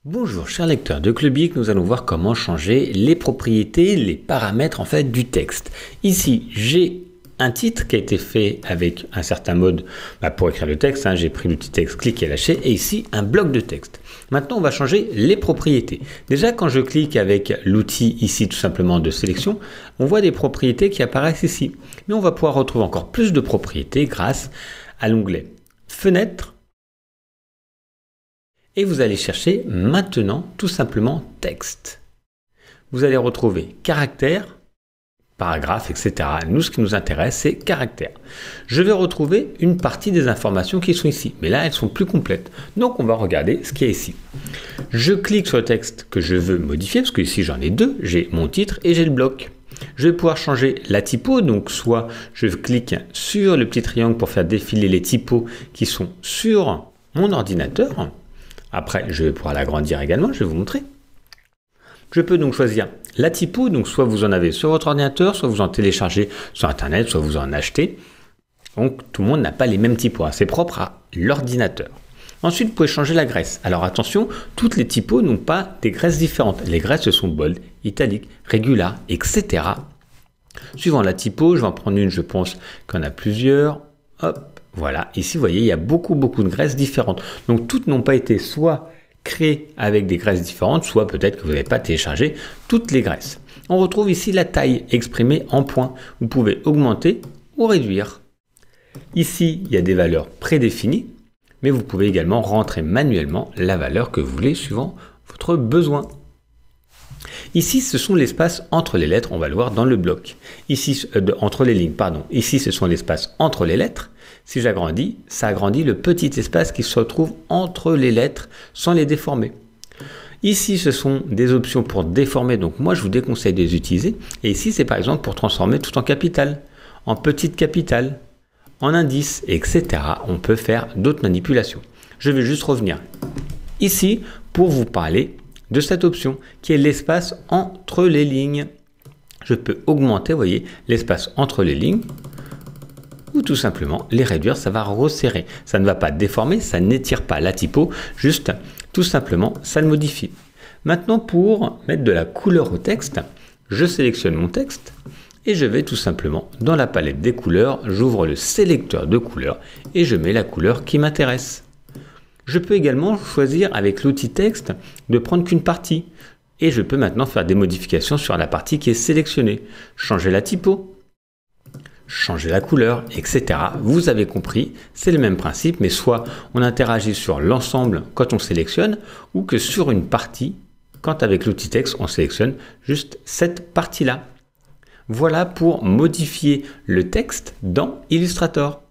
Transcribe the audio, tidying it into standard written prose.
Bonjour chers lecteurs de Clubic, nous allons voir comment changer les propriétés, les paramètres en fait du texte. Ici j'ai un titre qui a été fait avec un certain mode pour écrire le texte, j'ai pris l'outil texte, clic et lâcher, et ici un bloc de texte. Maintenant on va changer les propriétés. Déjà quand je clique avec l'outil ici tout simplement de sélection, on voit des propriétés qui apparaissent ici. Mais on va pouvoir retrouver encore plus de propriétés grâce à l'onglet Fenêtre. Et vous allez chercher maintenant tout simplement texte. Vous allez retrouver caractère, paragraphe, etc. Nous, ce qui nous intéresse, c'est caractère. Je vais retrouver une partie des informations qui sont ici, mais là, elles sont plus complètes. Donc, on va regarder ce qu'il y a ici. Je clique sur le texte que je veux modifier, parce que ici, j'en ai deux. J'ai mon titre et j'ai le bloc. Je vais pouvoir changer la typo, donc soit je clique sur le petit triangle pour faire défiler les typos qui sont sur mon ordinateur. Après, je vais pouvoir l'agrandir également, je vais vous montrer. Je peux donc choisir la typo, donc soit vous en avez sur votre ordinateur, soit vous en téléchargez sur Internet, soit vous en achetez. Donc tout le monde n'a pas les mêmes typos, c'est propre à l'ordinateur. Ensuite, vous pouvez changer la graisse. Alors attention, toutes les typos n'ont pas des graisses différentes. Les graisses, ce sont bold, italique, regular, etc. Suivant la typo, je vais en prendre une, je pense qu'il y en a plusieurs. Hop. Voilà, ici vous voyez, il y a beaucoup de graisses différentes. Donc toutes n'ont pas été soit créées avec des graisses différentes, soit peut-être que vous n'avez pas téléchargé toutes les graisses. On retrouve ici la taille exprimée en points. Vous pouvez augmenter ou réduire. Ici, il y a des valeurs prédéfinies, mais vous pouvez également rentrer manuellement la valeur que vous voulez suivant votre besoin. Ici, ce sont l'espace entre les lettres, on va le voir dans le bloc. Ici, entre les lignes, pardon. Ici, ce sont l'espace entre les lettres. Si j'agrandis, ça agrandit le petit espace qui se retrouve entre les lettres sans les déformer. Ici, ce sont des options pour déformer, donc moi, je vous déconseille de les utiliser. Et ici, c'est par exemple pour transformer tout en capitale, en petite capitale, en indice, etc. On peut faire d'autres manipulations. Je vais juste revenir ici pour vous parler de cette option qui est l'espace entre les lignes. Je peux augmenter, vous voyez, l'espace entre les lignes ou tout simplement les réduire, ça va resserrer. Ça ne va pas déformer, ça n'étire pas la typo, juste tout simplement ça le modifie. Maintenant pour mettre de la couleur au texte, je sélectionne mon texte et je vais tout simplement dans la palette des couleurs, j'ouvre le sélecteur de couleurs et je mets la couleur qui m'intéresse. Je peux également choisir avec l'outil texte de prendre qu'une partie et je peux maintenant faire des modifications sur la partie qui est sélectionnée. Changer la typo, changer la couleur, etc. Vous avez compris, c'est le même principe, mais soit on interagit sur l'ensemble quand on sélectionne ou que sur une partie quand avec l'outil texte on sélectionne juste cette partie-là. Voilà pour modifier le texte dans Illustrator.